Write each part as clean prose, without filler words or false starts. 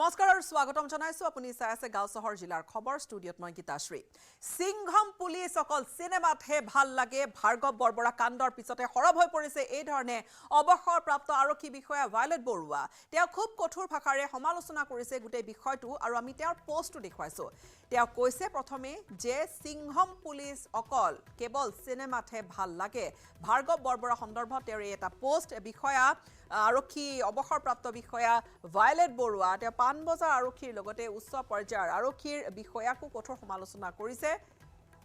নমস্কাৰ আৰু স্বাগতম জনাইছো আপুনি চাই আছে গাঁও চহৰ জিলাৰ খবৰ ষ্টুডিঅ'ত মই গীতাশ্ৰী সিংঘম পুলিচ অকল সিনেমাতহে ভাল লাগে ভাৰ্গৱ বৰবৰা কাণ্ডৰ পিছতে হৰব হৈ পৰিছে এই ধৰণে অৱসৰপ্ৰাপ্ত আৰক্ষী বিষয়া ভায়লেট বৰুৱা তেওঁ খুব কঠোৰ ভাষাৰে সমালোচনা কৰিছে গোটেই বিষয়টো আৰু আমি তেওঁৰ পোষ্টটো দেখুৱাইছো তেওঁ কৈছে প্ৰথমে যে সিংঘম পুলিচ অকল কেৱল সিনেমাতহে ভাল লাগে ভাৰ্গৱ বৰবৰা সন্দৰ্ভত তেওঁৰ এটা পোষ্ট বিষয়া আৰক্ষী অৱসৰপ্ৰাপ্ত বিষয়া ভায়লেট বৰুৱা তেওঁ পানবজাৰ আৰক্ষীৰ লগতে উচ্চ পৰ্যায়ৰ আৰক্ষীৰ বিষয়াকো কঠোৰ সমালোচনা কৰিছে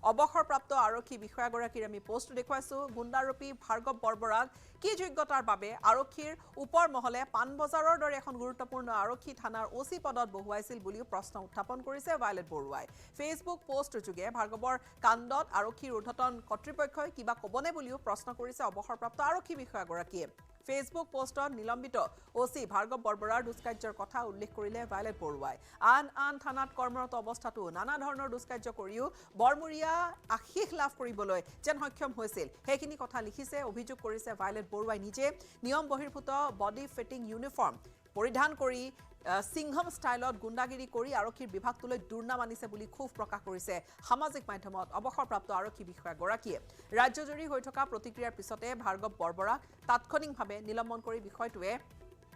অৱসৰপ্ৰাপ্ত আৰক্ষী বিষয়াগৰাকীৰ আমি পোষ্ট দেখুৱাইছো গুণ্ডাৰূপী ভাৰ্গৱ বৰবৰাক কি যোগ্যতাৰ বাবে আৰক্ষীৰ ওপৰ মহলে পানবজাৰৰ দৰে এখন গুৰুত্বপূৰ্ণ আৰক্ষী থানাৰ ওসি পদত বহুৱাইছিল বুলিও প্ৰশ্ন উত্থাপন কৰিছে ভায়লেট বৰুৱাই ফেচবুক পোষ্ট যোগে ভাৰ্গৱৰ কাণ্ডত আৰক্ষীৰ ঊৰ্ধ্বতন কৰ্তৃপক্ষই কিবা ক'বনে বুলিও প্ৰশ্ন কৰিছে অৱসৰপ্ৰাপ্ত আৰক্ষী বিষয়াগৰাকীয়ে ফেচবুক পোষ্টত নিলম্বিত ওসি ভাৰ্গৱ বৰবৰাৰ দুষ্কাৰ্যৰ কথা উল্লেখ কৰিলে ভায়লেট বৰুৱাই আন থানাত কৰ্মৰত অৱস্থাতো নানা ধৰণৰ দুষ্কাৰ্য কৰিও বৰমুৰীয়া আশীষ লাভ কৰিবলৈ যেন সক্ষম হৈছিল সেইখিনি কথা লিখিছে অভিযোগ কৰিছে ভায়লেট বৰুৱাই নিজে নিয়ম বহিৰ্ভূত বডি ফিটিং ইউনিফৰ্ম পৰিধান কৰি সিংঘম ষ্টাইলত গুণ্ডাগিৰি কৰি আৰক্ষীৰ বিভাগটোলৈ দুৰ্নাম আনিছে বুলি ক্ষোভ প্ৰকাশ কৰিছে সামাজিক মাধ্যমত অৱসৰপ্ৰাপ্ত আৰক্ষী বিষয়াগৰাকীয়ে ৰাজ্যজুৰি হৈ থকা প্ৰতিক্ৰিয়াৰ পিছতে ভাৰ্গৱ বৰবৰাক তাৎক্ষণিকভাৱে নিলম্বন কৰি বিষয়টোৱে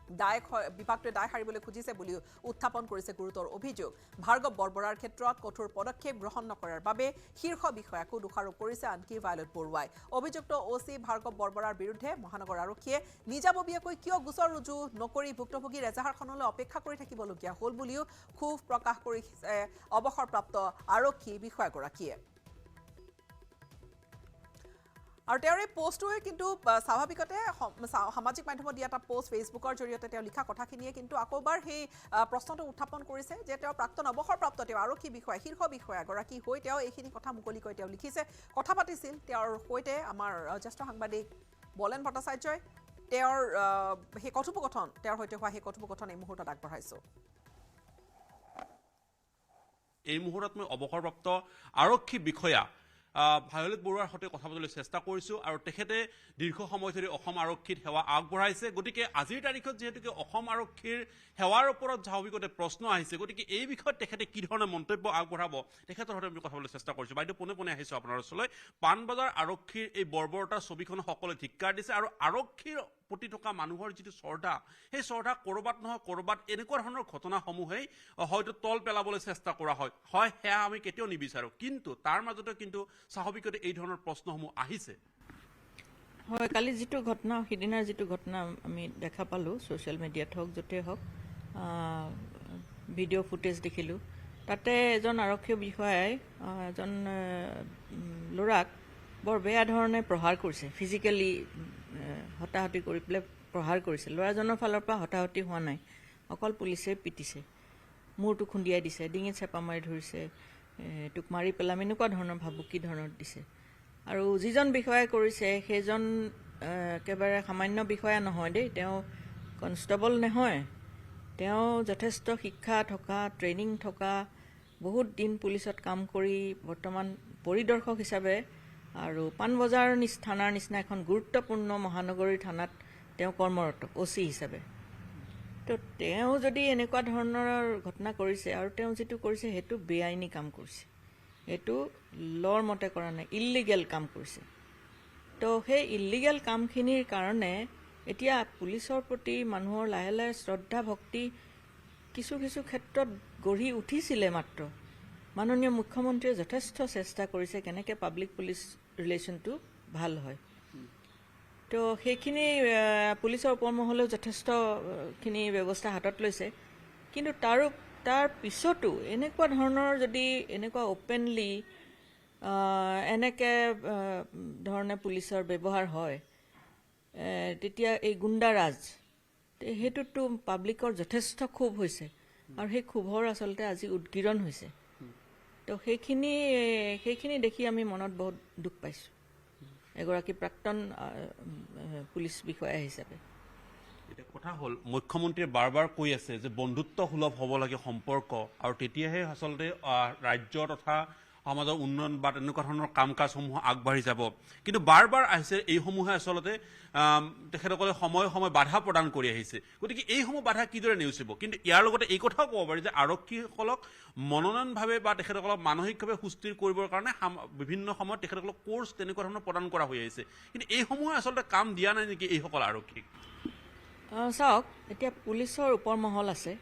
বিভাগটোৱে দায় সাৰিবলৈ খুজিছে বুলিও উত্থাপন কৰিছে গুৰুতৰ অভিযোগ ভাৰ্গৱ বৰবৰাৰ ক্ষেত্ৰত কঠোৰ পদক্ষেপ গ্ৰহণ নকৰাৰ বাবে শীৰ্ষ বিষয়াকো দোষাৰোপ কৰিছে আনকি ভায়লেট বৰুৱাই অভিযুক্ত ওসি ভাৰ্গৱ বৰবৰাৰ বিৰুদ্ধে মহানগৰ আৰক্ষীয়ে নিজাববীয়াকৈ কিয় গোচৰ ৰুজু নকৰি ভুক্তভোগীৰ এজাহাৰখনলৈ অপেক্ষা কৰি থাকিবলগীয়া হ'ল বুলিও ক্ষোভ প্ৰকাশ কৰিছে অৱসৰপ্ৰাপ্ত আৰক্ষী বিষয়াগৰাকীয়ে আৰু তেওঁৰ এই পোষ্টটোৱে কিন্তু স্বাভাৱিকতে সামাজিক মাধ্যমত দিয়া এটা পোষ্ট ফেচবুকৰ জৰিয়তে তেওঁ লিখা কথাখিনিয়ে কিন্তু আকৌবাৰ সেই প্ৰশ্নটো উত্থাপন কৰিছে যে তেওঁ প্ৰাক্তন অৱসৰপ্ৰাপ্ত তেওঁ আৰক্ষী বিষয়া শীৰ্ষ বিষয়াগৰাকী হৈ তেওঁ এইখিনি কথা মুকলিকৈ তেওঁ লিখিছে কথা পাতিছিল তেওঁৰ সৈতে আমাৰ জ্যেষ্ঠ সাংবাদিক বলেন ভট্টাচাৰ্যই তেওঁৰ সেই কথোপকথন তেওঁৰ সৈতে হোৱা সেই কথোপকথন এই মুহূৰ্তত আগবঢ়াইছোঁ এই মুহূৰ্তত মই অৱসৰপ্ৰাপ্ত আৰক্ষী বিষয়া ভায়লেট বৰুৱাৰ সৈতে কথা পাতিবলৈ চেষ্টা কৰিছোঁ আৰু তেখেতে দীৰ্ঘ সময় ধৰি অসম আৰক্ষীত সেৱা আগবঢ়াইছে গতিকে আজিৰ তাৰিখত যিহেতুকে অসম আৰক্ষীৰ সেৱাৰ ওপৰত স্বাভাৱিকতে প্ৰশ্ন আহিছে গতিকে এই বিষয়ত তেখেতে কি ধৰণৰ মন্তব্য আগবঢ়াব তেখেতৰ সৈতে আমি কথা পাতিবলৈ চেষ্টা কৰিছোঁ বাইদেউ পোনে আহিছোঁ আপোনাৰ ওচৰলৈ পানবজাৰ আৰক্ষীৰ এই বৰ্বৰতাৰ ছবিখন সকলোৱে ধিক্কাৰ দিছে আৰু আৰক্ষীৰ প্ৰতি থকা মানুহৰ যিটো শ্ৰদ্ধা সেই শ্ৰদ্ধা ক'ৰবাত নহয় ক'ৰবাত এনেকুৱা ধৰণৰ ঘটনাসমূহেই হয়তো তল পেলাবলৈ চেষ্টা কৰা হয় সেয়া আমি কেতিয়াও নিবিচাৰোঁ কিন্তু তাৰ মাজতে কিন্তু স্বাভাৱিকতে এই ধৰণৰ প্ৰশ্নসমূহ আহিছে হয় কালি যিটো ঘটনা সিদিনাৰ যিটো ঘটনা আমি দেখা পালোঁ ছ'চিয়েল মিডিয়াত হওক য'তেই হওক ভিডিঅ' ফুটেজ দেখিলোঁ তাতে এজন আৰক্ষী বিষয়াই এজন ল'ৰাক বৰ বেয়া ধৰণে প্ৰহাৰ কৰিছে ফিজিকেলি হতাহতি কৰি পেলাই প্ৰহাৰ কৰিছে ল'ৰাজনৰ ফালৰ পৰা হতাহতি হোৱা নাই অকল পুলিচে পিটিছে মূৰটো খুন্দিয়াই দিছে ডিঙিত চেপা মাৰি ধৰিছে তোক মাৰি পেলাম এনেকুৱা ধৰণৰ ভাবুকি ধৰণৰ দিছে আৰু যিজন বিষয়াই কৰিছে সেইজন একেবাৰে সামান্য বিষয়া নহয় দেই তেওঁ কনষ্টেবল নহয় তেওঁ যথেষ্ট শিক্ষা থকা ট্ৰেইনিং থকা বহুত দিন পুলিচত কাম কৰি বৰ্তমান পৰিদৰ্শক হিচাপে আৰু পানবজাৰ থানাৰ নিচিনা এখন গুৰুত্বপূৰ্ণ মহানগৰী থানাত তেওঁ কৰ্মৰত ওসি হিচাপে তো তেওঁ যদি এনেকুৱা ধৰণৰ ঘটনা কৰিছে আৰু তেওঁ যিটো কৰিছে সেইটো বেআইনী কাম কৰিছে এইটো লৰ মতে কৰা নাই ইল্লিগেল কাম কৰিছে তো সেই ইল্লিগেল কামখিনিৰ কাৰণে এতিয়া পুলিচৰ প্ৰতি মানুহৰ লাহে লাহে শ্ৰদ্ধা ভক্তি কিছু ক্ষেত্ৰত গঢ়ি উঠিছিলে মাত্ৰ মাননীয় মুখ্যমন্ত্ৰীয়ে যথেষ্ট চেষ্টা কৰিছে কেনেকৈ পাব্লিক পুলিচ ৰিলেশ্যনটো ভাল হয় তো সেইখিনি পুলিচৰ ওপৰমহলেও যথেষ্টখিনি ব্যৱস্থা হাতত লৈছে কিন্তু তাৰ পিছতো এনেকুৱা ধৰণৰ যদি এনেকুৱা অপেনলি এনেকৈ ধৰণে পুলিচৰ ব্যৱহাৰ হয় তেতিয়া এই গুণ্ডাৰাজ সেইটোতো পাব্লিকৰ যথেষ্ট ক্ষোভ হৈছে আৰু সেই ক্ষোভৰ আচলতে আজি উদগীৰণ হৈছে তো সেইখিনি দেখি আমি মনত বহুত দুখ পাইছোঁ এগৰাকী প্ৰাক্তন পুলিচ বিষয়া হিচাপে এটা কথা হ'ল মুখ্যমন্ত্ৰীয়ে বাৰ কৈ আছে যে বন্ধুত্ব সুলভ হ'ব লাগে সম্পৰ্ক আৰু তেতিয়াহে আচলতে ৰাজ্য তথা সমাজৰ উন্নয়ন বা তেনেকুৱা ধৰণৰ কাম কাজসমূহ আগবাঢ়ি যাব কিন্তু বাৰ বাৰ আহিছে এইসমূহে আচলতে তেখেতসকলে সময়ে সময়ে বাধা প্ৰদান কৰি আহিছে গতিকে এইসমূহ বাধা কিদৰে নেওচিব কিন্তু ইয়াৰ লগতে এই কথাও ক'ব পাৰি যে আৰক্ষীসকলক মনোনয়নভাৱে বা তেখেতসকলক মানসিকভাৱে সুস্থিৰ কৰিবৰ কাৰণে বিভিন্ন সময়ত তেখেতসকলক কোৰ্চ তেনেকুৱা ধৰণৰ প্ৰদান কৰা হৈ আহিছে কিন্তু এইসমূহে আচলতে কাম দিয়া নাই নেকি এইসকল আৰক্ষীক চাওক এতিয়া পুলিচৰ ওপৰ মহল আছে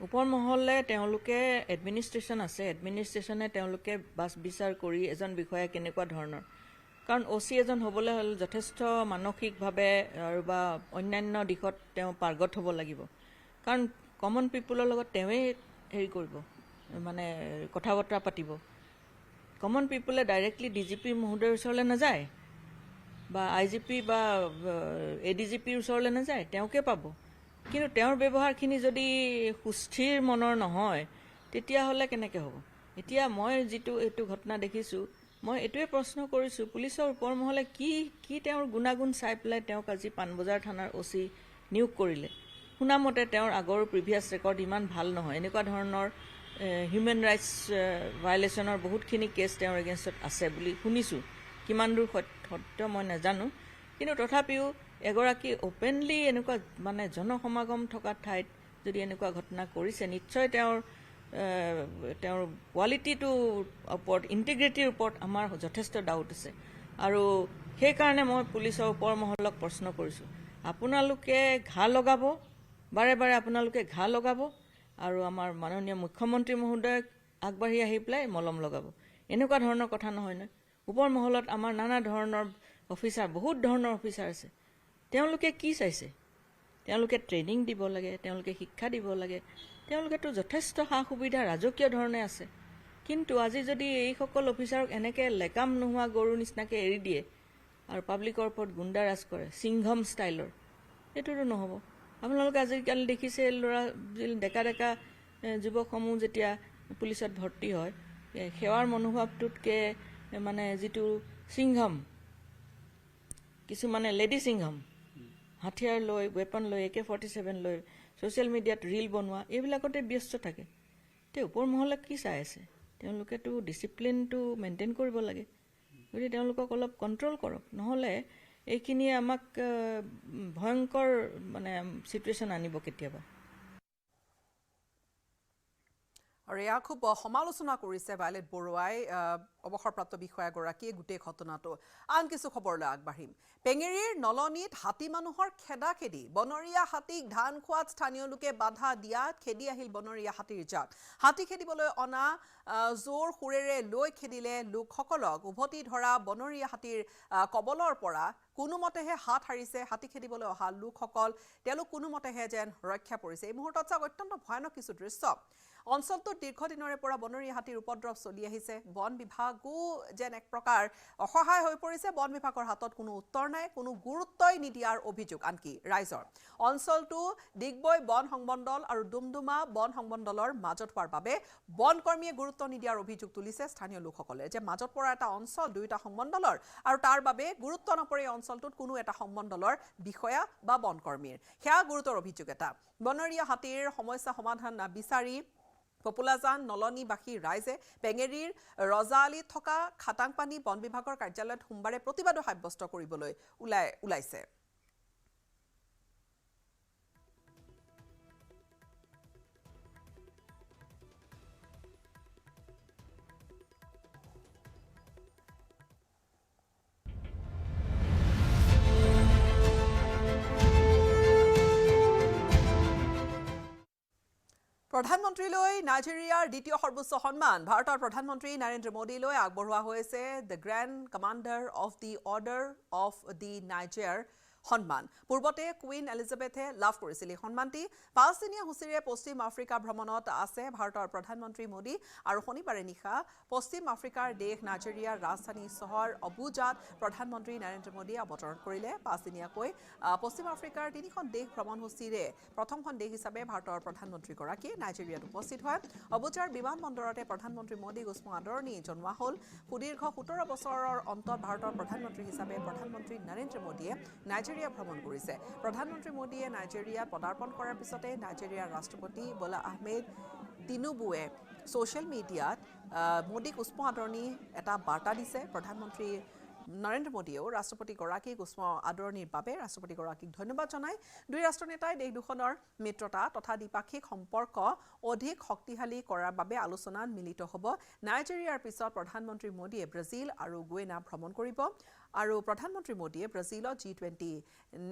ওপৰ মহলে তেওঁলোকে এডমিনিষ্ট্ৰেশ্যন আছে এডমিনিষ্ট্ৰেশ্যনে তেওঁলোকে বাছ বিচাৰ কৰি এজন বিষয়া কেনেকুৱা ধৰণৰ কাৰণ OC এজন হ'বলৈ হ'লে যথেষ্ট মানসিকভাৱে আৰু বা অন্যান্য দিশত তেওঁ পাৰ্গত হ'ব লাগিব কাৰণ কমন পিপুলৰ লগত তেওঁৱে হেৰি কৰিব মানে কথা বতৰা পাতিব কমন পিপুলে ডাইৰেক্টলি DGP মহোদয়ৰ ওচৰলৈ নাযায় বা IGP বা ADGPৰ ওচৰলৈ নাযায় তেওঁকে পাব কিন্তু তেওঁৰ ব্যৱহাৰখিনি যদি সুস্থিৰ মনৰ নহয় তেতিয়াহ'লে কেনেকৈ হ'ব এতিয়া মই যিটো এইটো ঘটনা দেখিছোঁ মই এইটোৱে প্ৰশ্ন কৰিছোঁ পুলিচৰ ওপৰ মহলে কি তেওঁৰ গুণাগুণ চাই পেলাই তেওঁক আজি পাণবজাৰ থানাৰ OC নিয়োগ কৰিলে শুনামতে তেওঁৰ আগৰ প্ৰিভিয়াছ ৰেকৰ্ড ইমান ভাল নহয় এনেকুৱা ধৰণৰ হিউমেন ৰাইটছ ভায়লেশ্যনৰ বহুতখিনি কেছ তেওঁৰ এগেইনষ্টত আছে বুলি শুনিছোঁ কিমান দূৰ সত্য মই নাজানো কিন্তু তথাপিও এগৰাকী অপেনলি এনেকুৱা মানে জনসমাগম থকা ঠাইত যদি এনেকুৱা ঘটনা কৰিছে নিশ্চয় তেওঁৰ কোৱালিটিটোৰ ওপৰত ইণ্টিগ্ৰিটিৰ ওপৰত আমাৰ যথেষ্ট ডাউট আছে আৰু সেইকাৰণে মই পুলিচৰ ওপৰ মহলক প্ৰশ্ন কৰিছোঁ আপোনালোকে ঘা লগাব বাৰে বাৰে আপোনালোকে ঘা লগাব আৰু আমাৰ মাননীয় মুখ্যমন্ত্ৰী মহোদয়ক আগবাঢ়ি আহি পেলাই মলম লগাব এনেকুৱা ধৰণৰ কথা নহয় ন ওপৰ মহলত আমাৰ নানা ধৰণৰ অফিচাৰ বহুত ধৰণৰ অফিচাৰ আছে তেওঁলোকে কি চাইছে তেওঁলোকে ট্ৰেইনিং দিব লাগে তেওঁলোকে শিক্ষা দিব লাগে তেওঁলোকেতো যথেষ্ট সা সুবিধা ৰাজকীয় ধৰণে আছে কিন্তু আজি যদি এইসকল অফিচাৰক এনেকৈ লেকাম নোহোৱা গৰুৰ নিচিনাকৈ এৰি দিয়ে আৰু পাব্লিকৰ ওপৰত গুণ্ডাৰাজ কৰে সিংঘম ষ্টাইলৰ এইটোতো নহ'ব আপোনালোকে আজিকালি দেখিছে ল'ৰা ডেকা ডেকা যুৱকসমূহ যেতিয়া পুলিচত ভৰ্তি হয় সেৱাৰ মনোভাৱটোতকৈ মানে যিটো সিংঘম কিছুমানে লেডি সিংঘম হাথিয়াৰ লৈ ৱেপন লৈ AK-47 লৈ ছ'চিয়েল মিডিয়াত ৰীল বনোৱা এইবিলাকতে ব্যস্ত থাকে তে ওপৰ মহলে কি চাই আছে তেওঁলোকেতো ডিচিপ্লিনটো মেইনটেইন কৰিব লাগে গতিকে তেওঁলোকক অলপ কণ্ট্ৰল কৰক নহ'লে এইখিনিয়ে আমাক ভয়ংকৰ মানে চিটুৱেশ্যন আনিব কেতিয়াবা আৰু এয়া খুব সমালোচনা কৰিছে ভায়লেট বৰুৱাই অৱসৰপ্ৰাপ্ত বিষয়াগৰাকীয়ে গোটেই ঘটনাটো আন কিছু খবৰলৈ আগবাঢ়িম পেঙেৰীৰ নলনীত হাতী মানুহৰ খেদাখেদি বনৰীয়া হাতীক ধান খোৱাত স্থানীয় লোকে বাধা দিয়াত খেদি আহিল বনৰীয়া হাতীৰ জাক হাতী খেদিবলৈ অনা জোৰ সুৰেৰে লৈ খেদিলে লোকসকলক উভতি ধৰা বনৰীয়া হাতীৰ কবলৰ পৰা কোনোমতেহে হাত হাৰিছে হাতী খেদিবলৈ অহা লোকসকল তেওঁলোক কোনোমতেহে যেন ৰক্ষা পৰিছে এই মুহূৰ্তত চাওক অত্যন্ত ভয়ানক কিছু দৃশ্য অঞ্চলটোত দীৰ্ঘদিনৰে পৰা বনৰীয়া হাতীৰ উপদ্ৰৱ চলি আহিছে বন বিভাগো যেন এক প্ৰকাৰ অসহায় হৈ পৰিছে বন বিভাগৰ হাতত কোনো উত্তৰ নাই কোনো গুৰুত্বই নিদিয়াৰ অভিযোগ আনকি ৰাইজৰ অঞ্চলটো ডিগবৈ বন সংমণ্ডল আৰু ডুমডুমা বন সংমণ্ডলৰ মাজত হোৱাৰ বাবে বনকৰ্মীয়ে গুৰুত্ব নিদিয়াৰ অভিযোগ তুলিছে স্থানীয় লোকসকলে যে মাজত পৰা এটা অঞ্চল দুয়োটা সংমণ্ডলৰ আৰু তাৰ বাবে গুৰুত্ব নপৰে অঞ্চলটোত কোনো এটা সংমণ্ডলৰ বিষয়া বা বনকৰ্মীৰ সেয়া গুৰুতৰ অভিযোগ এটা বনৰীয়া হাতীৰ সমস্যা সমাধান বিচাৰি পপুলাজান নলনীবাসী ৰাইজে পেঙেৰীৰ ৰজাআলিত থকা খাটাংপানী বন বিভাগৰ কাৰ্যালয়ত সোমবাৰে প্ৰতিবাদ সাব্যস্ত কৰিবলৈ ওলাইছে প্ৰধানমন্ত্ৰীলৈ নাইজেৰিয়াৰ দ্বিতীয় সৰ্বোচ্চ সন্মান ভাৰতৰ প্ৰধানমন্ত্ৰী নৰেন্দ্ৰ মোদীলৈ আগবঢ়োৱা হৈছে the grand commander of the order of the Niger সন্মান পূৰ্বতে কুইন এলিজাবেথে লাভ কৰিছিল এই সন্মানটি 5 দিনীয়া সূচীৰে পশ্চিম আফ্ৰিকা ভ্ৰমণত আছে ভাৰতৰ প্ৰধানমন্ত্ৰী মোদী আৰু শনিবাৰে নিশা পশ্চিম আফ্ৰিকাৰ দেশ নাইজেৰিয়াৰ ৰাজধানী চহৰ অবুজাত প্ৰধানমন্ত্ৰী নৰেন্দ্ৰ মোদীয়ে অৱতৰণ কৰিলে 5 দিনীয়াকৈ পশ্চিম আফ্ৰিকাৰ 3খন দেশ ভ্ৰমণসূচীৰে প্ৰথমখন দেশ হিচাপে ভাৰতৰ প্ৰধানমন্ত্ৰীগৰাকী নাইজেৰিয়াত উপস্থিত হয় অবুজাৰ বিমানবন্দৰতে প্ৰধানমন্ত্ৰী মোদীক উষ্ম আদৰণি জনোৱা হ'ল সুদীৰ্ঘ 17 বছৰৰ অন্তত ভাৰতৰ প্ৰধানমন্ত্ৰী হিচাপে প্ৰধানমন্ত্ৰী নৰেন্দ্ৰ মোদীয়ে নাইজেৰিয়া ভ্ৰমণ কৰিছে প্ৰধানমন্ত্ৰী মোদীয়ে নাইজেৰিয়াত পদাৰ্পণ কৰাৰ পিছতে নাইজেৰিয়াৰ ৰাষ্ট্ৰপতি বলা আহমেদ তিনুবুৱে ছ'চিয়েল মিডিয়াত মোদীক উষ্ম আদৰণি এটা বাৰ্তা দিছে প্ৰধানমন্ত্ৰী নৰেন্দ্ৰ মোদীয়েও ৰাষ্ট্ৰপতিগৰাকীক উষ্ম আদৰণিৰ বাবে ৰাষ্ট্ৰপতিগৰাকীক ধন্যবাদ জনায় দুই ৰাষ্ট্ৰ নেতাই দেশ দুখনৰ মিত্ৰতা তথা দ্বিপাক্ষিক সম্পৰ্ক অধিক শক্তিশালী কৰাৰ বাবে আলোচনাত মিলিত হ'ব নাইজেৰিয়াৰ পিছত প্ৰধানমন্ত্ৰী মোদীয়ে ব্ৰাজিল আৰু গুৱেনা ভ্ৰমণ কৰিব আৰু প্ৰধানমন্ত্ৰী মোদীয়ে ব্ৰাজিলত G20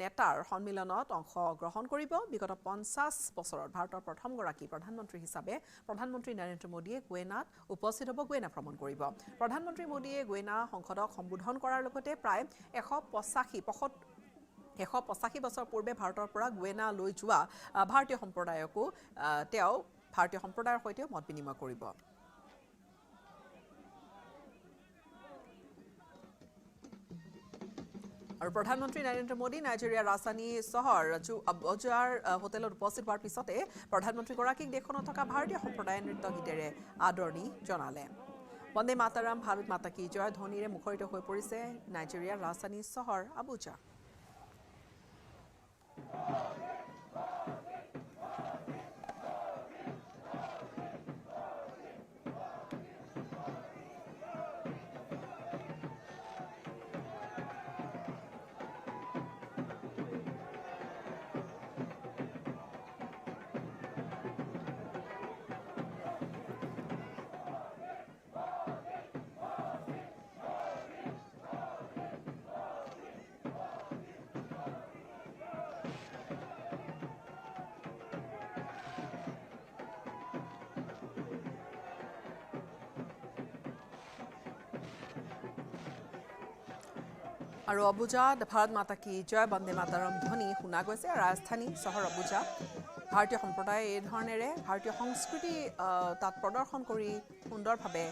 নেতাৰ সন্মিলনত অংশগ্ৰহণ কৰিব বিগত 50 বছৰত ভাৰতৰ প্ৰথমগৰাকী প্ৰধানমন্ত্ৰী হিচাপে প্ৰধানমন্ত্ৰী নৰেন্দ্ৰ মোদীয়ে গুৱেনাত উপস্থিত হ'ব গুৱেনা ভ্ৰমণ কৰিব প্ৰধানমন্ত্ৰী মোদীয়ে গুৱেনা সংসদক সম্বোধন কৰাৰ লগতে প্ৰায় 185 বছৰ পূৰ্বে ভাৰতৰ পৰা গুৱেনা লৈ যোৱা ভাৰতীয় সম্প্ৰদায়কো তেওঁ ভাৰতীয় সম্প্ৰদায়ৰ সৈতে মত বিনিময় কৰিব আৰু প্ৰধানমন্ত্ৰী নৰেন্দ্ৰ মোদী নাইজেৰিয়াৰ ৰাজধানী চহৰ আবুজাৰ হোটেলত উপস্থিত হোৱাৰ পিছতে প্ৰধানমন্ত্ৰীগৰাকীক দেশখনত থকা ভাৰতীয় সম্প্ৰদায়ৰ নৃত্য গীতেৰে আদৰণি জনালে বন্দে মাতাৰাম ভাৰত মাতা কি জয় ধ্বনিৰে মুখৰিত হৈ পৰিছে নাইজেৰিয়াৰ ৰাজধানী চহৰ আবুজা আৰু আবুজাত ভাৰত মাতা কি জয় বন্দে মাতাৰম ধ্বনি শুনা গৈছে ৰাজধানী চহৰ আবুজা ভাৰতীয় সম্প্ৰদায়ে এই ধৰণেৰে ভাৰতীয় সংস্কৃতি তাত প্ৰদৰ্শন কৰি সুন্দৰভাৱে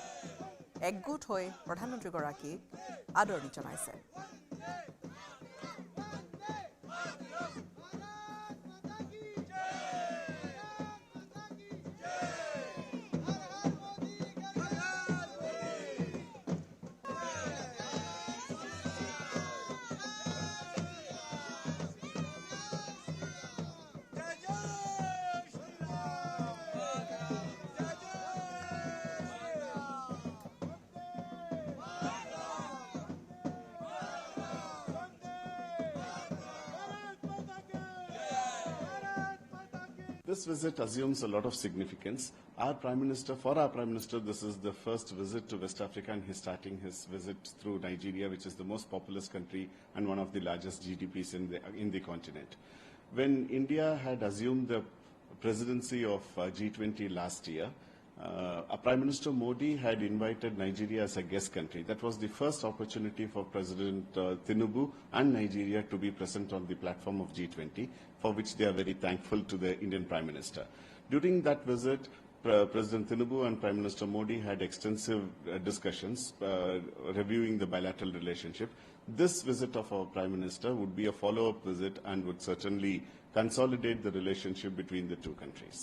একগোট হৈ প্ৰধানমন্ত্ৰীগৰাকীক আদৰণি জনাইছে This visit assumes a lot of significance. For our Prime Minister, this is the first visit to West Africa, and he's starting his visit through Nigeria, which is the most populous country and one of the largest GDPs in the continent. When India had assumed the presidency of G20 last year, Prime Minister Modi had invited Nigeria as a guest country. That was the first opportunity for President Tinubu and Nigeria to be present on the platform of G20, for which they are very thankful to the Indian Prime Minister. During that visit, President Tinubu and Prime Minister Modi had extensive discussions reviewing the bilateral relationship. This visit of our Prime Minister would be a follow-up visit and would certainly consolidate the relationship between the two countries.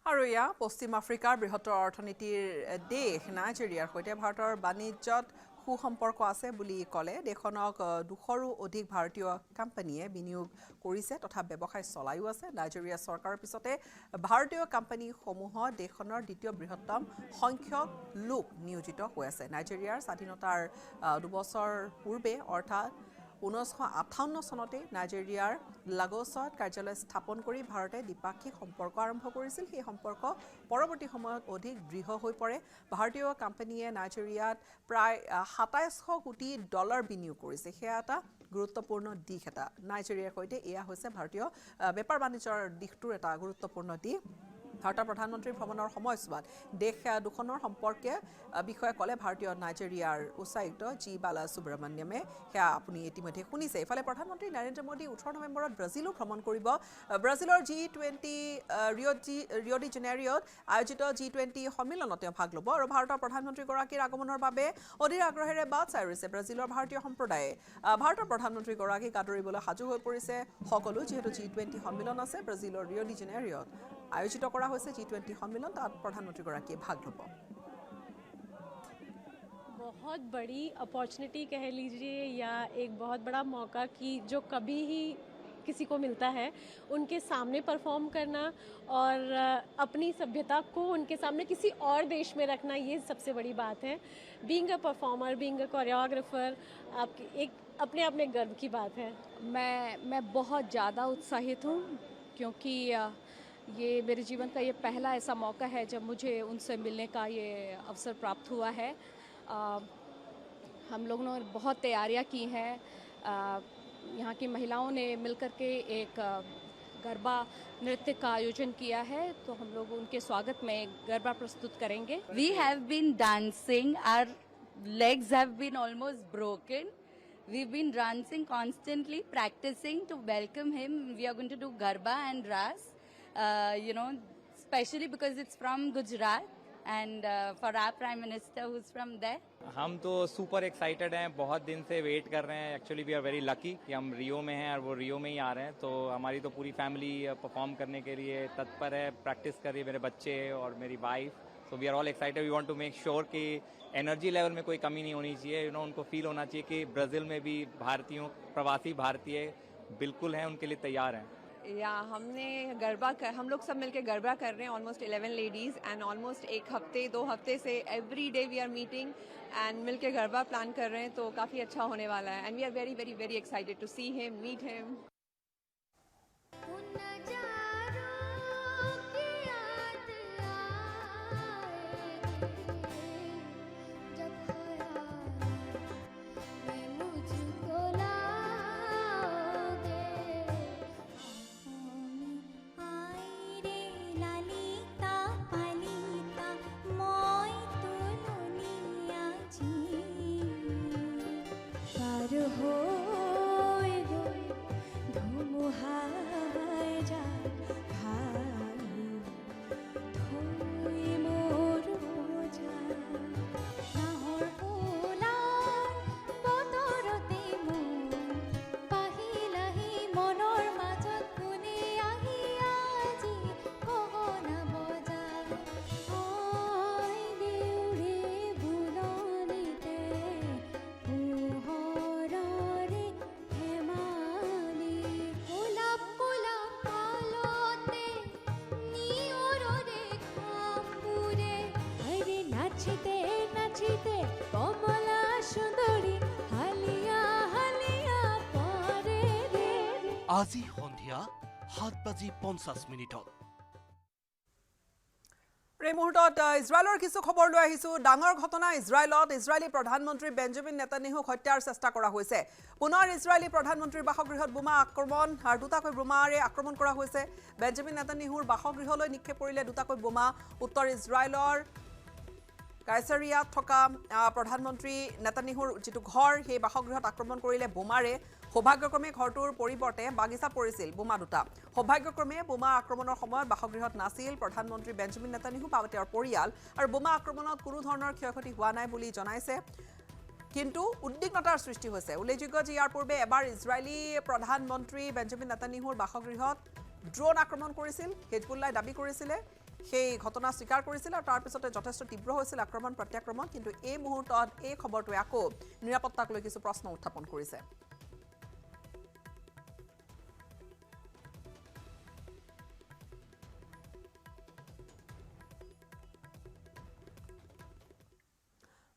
আৰু ইয়া পশ্চিম আফ্ৰিকাৰ বৃহত্তৰ অৰ্থনীতিৰ দেশ নাইজেৰিয়াৰ সৈতে ভাৰতৰ বাণিজ্যত সুসম্পৰ্ক আছে বুলি ক'লে দেশখনক 200ৰো অধিক ভাৰতীয় কোম্পানীয়ে বিনিয়োগ কৰিছে তথা ব্যৱসায় চলাইও আছে নাইজেৰিয়া চৰকাৰৰ পিছতে ভাৰতীয় কোম্পানীসমূহত দেশখনৰ দ্বিতীয় বৃহত্তম সংখ্যক লোক নিয়োজিত হৈ আছে নাইজেৰিয়াৰ স্বাধীনতাৰ 2 বছৰ পূৰ্বে অৰ্থাৎ 1958 চনতে নাইজেৰিয়াৰ লাগোছত কাৰ্যালয় স্থাপন কৰি ভাৰতে দ্বিপাক্ষিক সম্পৰ্ক আৰম্ভ কৰিছিল সেই সম্পৰ্ক পৰৱৰ্তী সময়ত অধিক দৃঢ় হৈ পৰে ভাৰতীয় কোম্পানীয়ে নাইজেৰিয়াত প্ৰায় $2700 কোটি বিনিয়োগ কৰিছে সেয়া এটা গুৰুত্বপূৰ্ণ দিশ এটা নাইজেৰিয়াৰ সৈতে এয়া হৈছে ভাৰতীয় বেপাৰ বাণিজ্যৰ দিশটোৰ এটা গুৰুত্বপূৰ্ণ দিশ ভাৰতৰ প্ৰধানমন্ত্ৰী ভ্ৰমণৰ সময়ছোৱাত দেশ দুখনৰ সম্পৰ্কে বিষয়ে ক'লে ভাৰতীয় নাইজেৰিয়াৰ উচ্চায়ুক্ত জি বালা সুব্ৰমণ্যমে সেয়া আপুনি ইতিমধ্যে শুনিছে ইফালে প্ৰধানমন্ত্ৰী নৰেন্দ্ৰ মোদী 18 নৱেম্বৰত ব্ৰাজিলো ভ্ৰমণ কৰিব ব্ৰাজিলৰ G20 ৰিঅ' ডি জেনেৰিঅ'ত আয়োজিত G20 সন্মিলনত তেওঁ ভাগ ল'ব আৰু ভাৰতৰ প্ৰধানমন্ত্ৰীগৰাকীৰ আগমনৰ বাবে অধীৰ আগ্ৰহেৰে বাট চাই ৰৈছে ব্ৰাজিলৰ ভাৰতীয় সম্প্ৰদায়ে ভাৰতৰ প্ৰধানমন্ত্ৰীগৰাকীক আদৰিবলৈ সাজু হৈ পৰিছে সকলো যিহেতু G20 সন্মিলন আছে ব্ৰাজিলৰ ৰিঅ' ডি জেনেৰিঅ'ত আয়োজিত কৰা হৈছে G20 সম্মিলন তাত প্ৰধানমন্ত্ৰীগৰাকীয়ে ভাগ ল'ব बहुत बड़ी अपॉर्चुनिटी कह लीजिए या एक बहुत बड़ा मौका कि जो कभी ही किसी को मिलता है, उनके सामने परफॉर्म करना और अपनी सभ्यता को उनके सामने किसी और देश में रखना, ये सबसे बड़ी बात है। Being a performer, being a choreographer, आपकी एक अपने आप में गर्व की बात है। मैं बहुत ज़्यादा उत्साहित हूँ क्योंकि ये मेरे जीवन का ये पहला ऐसा मौका है जब मुझे उनसे मिलने का ये अवसर प्राप्त हुआ है। हम लोगों ने बहुत तैयारियां की हैं। यहाँ की महिलाओं ने मिलकर के एक गरबा नृत्य का आयोजन किया है, तो हम लोग उनके स्वागत में गरबा प्रस्तुत करेंगे। We have been dancing, our legs have been almost broken. We've been dancing constantly, practicing to welcome him. We are going to do Garba and Ras, especially because it's from Gujarat and for our Prime Minister who's from there. हम तो super excited हैं, बहुत दिन से wait कर रहे हैं। Actually we are very lucky कि हम रियो में हैं और वो रियो में ही आ रहे हैं, तो हमारी तो पूरी फैमिली परफॉर्म करने के लिए तत्पर है, प्रैक्टिस कर रही है, मेरे बच्चे और मेरी wife. So we are all excited. We want to make sure कि एनर्जी लेवल में कोई कमी नहीं होनी चाहिए। उनको फील होना चाहिए कि ब्राज़ील में भी भारतीयों, प्रवासी भारतीय बिल्कुल हैं, उनके लिए तैयार हैं। या हम लोग सब मिलके गरबा कर रहे हैं, ऑलमोस्ट 11 लेडीज एंड ऑलमोस्ट एक हफ्ते 2 हफ्ते से every day we are meeting and मिलके गरबा प्लान कर रहे हैं, तो काफ़ी अच्छा होने वाला है and we are very very very excited to see him, meet him. আজি সন্ধিয়া 7:50। এই মুহূৰ্তত ইজৰাইলৰ কিছু খবৰ লৈ আহিছো। ডাঙৰ ঘটনা ইজৰাইলত। ইজৰাইলী প্ৰধানমন্ত্ৰী বেঞ্জামিন নেতানিয়াহুক হত্যাৰ চেষ্টা কৰা হৈছে। পুনৰ ইজৰাইলী প্ৰধানমন্ত্ৰীৰ বাসগৃহত বোমা আক্ৰমণ আৰু দুটাকৈ বোমাৰে আক্ৰমণ কৰা হৈছে। বেঞ্জামিন নেতানিয়াহুৰ বাসগৃহলৈ নিক্ষেপ কৰিলে দুটাকৈ বোমা। উত্তৰ ইজৰাইলৰ কাইচাৰিয়াত থকা প্ৰধানমন্ত্ৰী নেতানিয়াহুৰ যিটো ঘৰ, সেই বাসগৃহত আক্ৰমণ কৰিলে বোমাৰে। সৌভাগ্যক্ৰমে ঘৰটোৰ পৰিৱৰ্তে বাগিচাত পৰিছিল বোমা দুটা। সৌভাগ্যক্ৰমে বোমা আক্ৰমণৰ সময়ত বাসগৃহত নাছিল প্ৰধানমন্ত্ৰী বেঞ্জামিন নেতানিয়াহু বা তেওঁৰ পৰিয়াল, আৰু বোমা আক্ৰমণত কোনো ধৰণৰ ক্ষয়ক্ষতি হোৱা নাই বুলি জনাইছে, কিন্তু উদ্বিগ্নতাৰ সৃষ্টি হৈছে। উল্লেখযোগ্য যে ইয়াৰ পূৰ্বে এবাৰ ইজৰাইলী প্ৰধানমন্ত্ৰী বেঞ্জামিন নেতানিয়াহুৰ বাসগৃহত ড্ৰোন আক্ৰমণ কৰিছিল। হিজবুল্লাই দাবী কৰিছিলে, সেই ঘটনা স্বীকাৰ কৰিছিল আৰু তাৰ পিছতে যথেষ্ট তীব্ৰ হৈছিল আক্ৰমণ প্ৰত্যাক্ৰমণ। কিন্তু এই মুহূৰ্তত এই খবৰটোৱে আকৌ নিৰাপত্তাক লৈ কিছু প্ৰশ্ন উত্থাপন কৰিছে।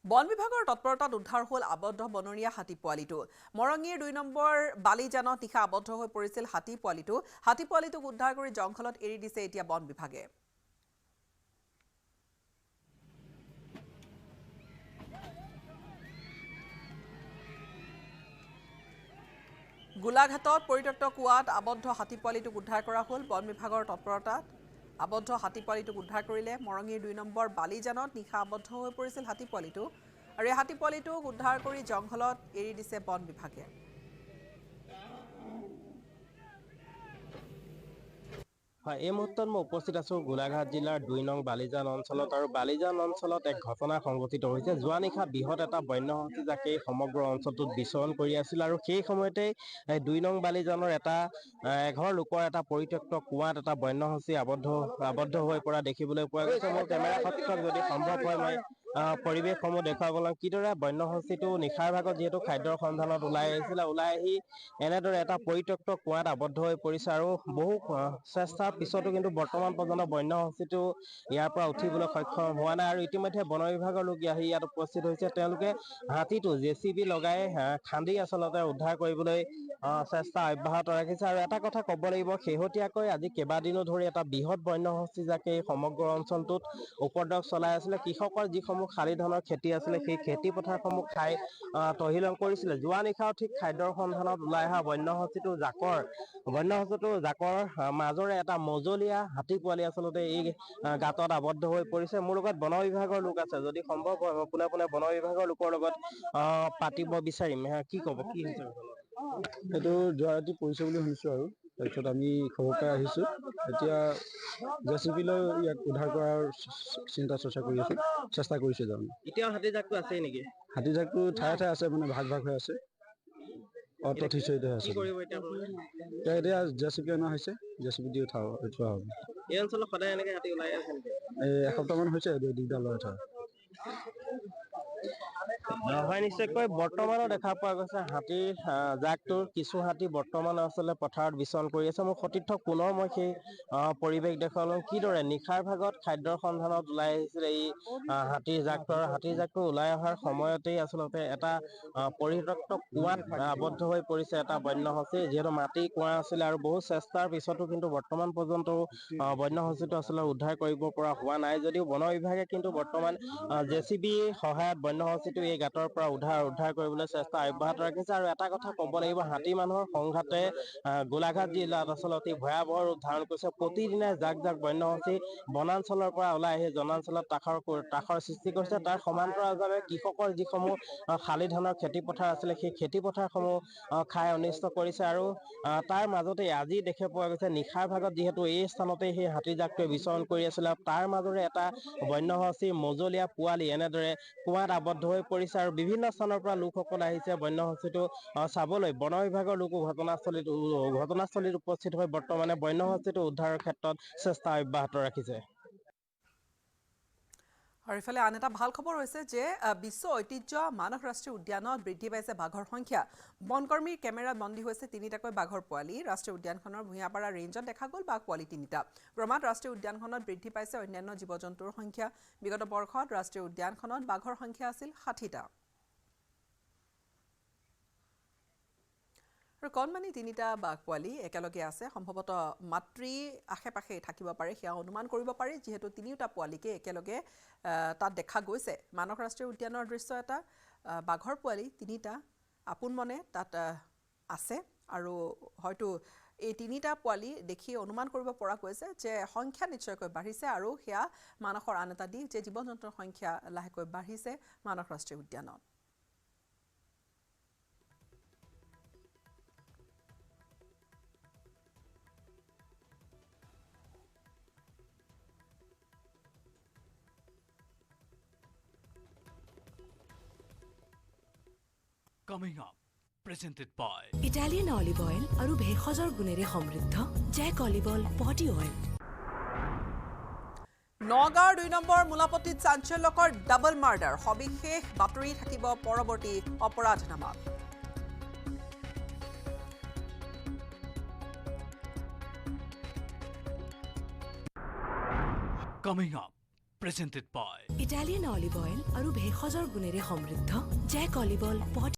বন বিভাগৰ তৎপৰতাত উদ্ধাৰ হ'ল আবদ্ধ বনৰীয়া হাতী পোৱালিটো। মৰঙীৰ 2 নম্বৰ বালিজানত নিশা আবদ্ধ হৈ পৰিছিল হাতী পোৱালিটো। হাতী পোৱালিটোক উদ্ধাৰ কৰি জংঘলত এৰি দিছে এতিয়া বন বিভাগে। গোলাঘাটত পৰিত্যক্ত কুৱাত আবদ্ধ হাতী পোৱালিটোক উদ্ধাৰ কৰা হ'ল বন বিভাগৰ তৎপৰতাত। আবদ্ধ হাতী পোৱালিটোক উদ্ধাৰ কৰিলে। মৰঙীৰ 2 নম্বৰ বালিজানত নিশা আবদ্ধ হৈ পৰিছিল হাতী পোৱালিটো, আৰু এই হাতী পোৱালিটোক উদ্ধাৰ কৰি জংঘলত এৰি দিছে বন বিভাগে। হয়, এই মুহূৰ্তত মই উপস্থিত আছো গোলাঘাট জিলাৰ 2 নং বালিজান অঞ্চলত, আৰু বালিজান অঞ্চলত এক ঘটনা সংঘটিত হৈছে। যোৱা নিশা বৃহৎ এটা বন্যহাতী জাকে সমগ্ৰ অঞ্চলটোত বিচৰণ কৰি আছিল, আৰু সেই সময়তে 2 নং বালিজানৰ এটা এঘৰ লোকৰ এটা পৰিত্যক্ত কুৱাত এটা বন্যহাতী আবদ্ধ হৈ পৰা দেখিবলৈ পোৱা গৈছে। মোৰ কেমেৰা কক্ষত যদি সম্ভৱ হয় মই পৰিৱেশসমূহ দেখুৱাব লাগে কিদৰে বন্যহস্তীটো নিশাৰ ভাগত যিহেতু খাদ্যৰ সন্ধানত ওলাই আহিছিলে ওলাই আহি এনেদৰে এটা পৰিত্যক্ত কুঁৱাত আবদ্ধ হৈ পৰিছে আৰু বহু চেষ্টাৰ পিছতো কিন্তু বৰ্তমান পৰ্যন্ত বন্যহস্তীটো ইয়াৰ পৰা উঠিবলৈ সক্ষম হোৱা নাই আৰু ইতিমধ্যে বন বিভাগৰ লোক আহি ইয়াত উপস্থিত হৈছে তেওঁলোকে হাতীটো JCB লগাই খান্দি আচলতে উদ্ধাৰ কৰিবলৈ চেষ্টা অব্যাহত ৰাখিছে আৰু এটা কথা ক'ব লাগিব শেহতীয়াকৈ আজি কেইবাদিনো ধৰি এটা বৃহৎ বন্যহস্তী যাকে সমগ্ৰ অঞ্চলটোত উপদ্ৰৱ চলাই আছিলে কৃষকৰ যিসমূহ শালি ধানৰ খেতি আছিলে সেই খেতি পথাৰসমূহ খাই তহিলং কৰিছিলে যোৱা নিশাও ঠিক খাদ্যৰ সন্ধানত ওলাই অহা বন্যহস্তীটো জাকৰ মাজৰে এটা মজলীয়া হাতী পোৱালি আচলতে এই গাঁতত আবদ্ধ হৈ পৰিছে মোৰ লগত বন বিভাগৰ লোক আছে যদি সম্ভৱ হয় পোনে পোনে বন বিভাগৰ লোকৰ লগত পাতিব বিচাৰিম কি ক'ব কি হৈছে এইটো যোৱা ৰাতি পৰিছে বুলি শুনিছোঁ আৰু তাৰপিছত আমি খবৰ পাই আহিছোঁ এতিয়া JCB লৈ ইয়াক উদ্ধাৰ কৰাৰ চেষ্টা কৰিছে যাওঁ এতিয়াও হাতীজাকটো আছেই নেকি হাতীজাকটো ঠায়ে ঠায়ে আছে মানে ভাগ ভাগ হৈ আছে অতথিচৰিত হৈ আছে এতিয়া JCB অনা হৈছে JCB দি উঠোৱা হ'ব এই অঞ্চলত সদায় এনেকৈ হাতী ওলাই আছে নেকি এসপ্তাহমান হৈছে দিগদাৰ লগাই থোৱা হয় নিশ্চয়কৈ বৰ্তমানো দেখা পোৱা গৈছে হাতীৰ জাকটোৰ কিছু হাতী বৰ্তমান আচলতে পথাৰত বিচৰণ কৰি আছে মোৰ সতীৰ্থ পুনৰ মই সেই পৰিৱেশ দেখুৱালো কিদৰে নিশাৰ ভাগত খাদ্যৰ সন্ধানত ওলাই আহিছিলে এই হাতীৰ জাকটো ওলাই অহাৰ সময়তেই আচলতে এটা পৰিত্যক্ত কুঁৱাত আবদ্ধ হৈ পৰিছে এটা বন্যহস্তী যিহেতু মাটি কুঁৱা আছিলে আৰু বহু চেষ্টাৰ পিছতো কিন্তু বৰ্তমান পৰ্যন্ত বন্যহস্তীটো আচলতে উদ্ধাৰ কৰিব পৰা হোৱা নাই যদিও বন বিভাগে কিন্তু বৰ্তমান JCB সহায়ত বন্যহস্তীটো এই গাঁতৰ পৰা উদ্ধাৰ কৰিবলৈ চেষ্টা অব্যাহত ৰাখিছে আৰু এটা কথা ক'ব লাগিব হাতী মানুহৰ সংঘাতে গোলাঘাট জিলাত আচলতে ভয়াৱহ ৰূপ ধাৰণ কৰিছে প্ৰতিদিনে জাক বন্যহস্তী বনাঞ্চলৰ পৰা ওলাই আহি জনাঞ্চলত তাখৰ সৃষ্টি কৰিছে তাৰ সমান্তৰালভাৱে কৃষকৰ যিসমূহ শালি ধানৰ খেতি পথাৰ আছিলে সেই খেতি পথাৰসমূহ খাই অনিষ্ট কৰিছে আৰু তাৰ মাজতে আজি দেখা পোৱা গৈছে নিশাৰ ভাগত যিহেতু এই স্থানতে সেই হাতীজাকটোৱে বিচৰণ কৰি আছিলে তাৰ মাজৰে এটা বন্যহস্তী মজলীয়া পোৱালি এনেদৰে কুঁৱাত আবদ্ধ হৈ পৰিছে আৰু বিভিন্ন স্থানৰ পৰা লোকসকল আহিছে বন্যহস্তীটো চাবলৈ বন বিভাগৰ লোকো ঘটনাস্থলীত উপস্থিত হৈ বৰ্তমানে বন্যহস্তীটো উদ্ধাৰৰ ক্ষেত্ৰত চেষ্টা অব্যাহত ৰাখিছে আৰু ইফালে আন এটা ভাল খবৰ হৈছে যে বিশ্ব ঐতিহ্য মানস ৰাষ্ট্ৰীয় উদ্যানত বৃদ্ধি পাইছে বাঘৰ সংখ্যা বনকৰ্মীৰ কেমেৰাত বন্দী হৈছে 3টাকৈ বাঘৰ পোৱালি ৰাষ্ট্ৰীয় উদ্যানখনৰ ভূঞাপাৰা ৰেঞ্জত দেখা গ'ল বাঘ পোৱালি 3টা ক্ৰমাৎ ৰাষ্ট্ৰীয় উদ্যানখনত বৃদ্ধি পাইছে অন্যান্য জীৱ-জন্তুৰ সংখ্যা বিগত বৰ্ষত ৰাষ্ট্ৰীয় উদ্যানখনত বাঘৰ সংখ্যা আছিল 60টা আৰু কণমানি 3টা বাঘ পোৱালি একেলগে আছে সম্ভৱতঃ মাতৃ আশে-পাশে থাকিব পাৰে সেয়া অনুমান কৰিব পাৰি যিহেতু 3টা পোৱালিকে একেলগে তাত দেখা গৈছে মানস ৰাষ্ট্ৰীয় উদ্যানৰ দৃশ্য এটা বাঘৰ পোৱালি 3টা আপোন মনে তাত আছে আৰু হয়তো এই 3টা পোৱালি দেখি অনুমান কৰিব পৰা গৈছে যে সংখ্যা নিশ্চয়কৈ বাঢ়িছে আৰু সেয়া মানসৰ আন এটা দিশ যে জীৱ-জন্তুৰ সংখ্যা লাহেকৈ বাঢ়িছে মানস ৰাষ্ট্ৰীয় উদ্যানত Coming up, presented by Italian olive oil আৰু ভেষজৰ গুণেৰে সমৃদ্ধ জেক অলিভ অইল বডি অইল নগাঁৱৰ 2 নম্বৰ মুলাপতিত চাঞ্চল্যকৰ ডাবল মাৰ্ডাৰ সবিশেষ বাতৰি থাকিব পৰৱৰ্তী অপৰাধনামাত Coming up, presented by Italian olive oil আৰু ভেষজৰ গুণেৰে সমৃদ্ধ জেক অলিভ অইল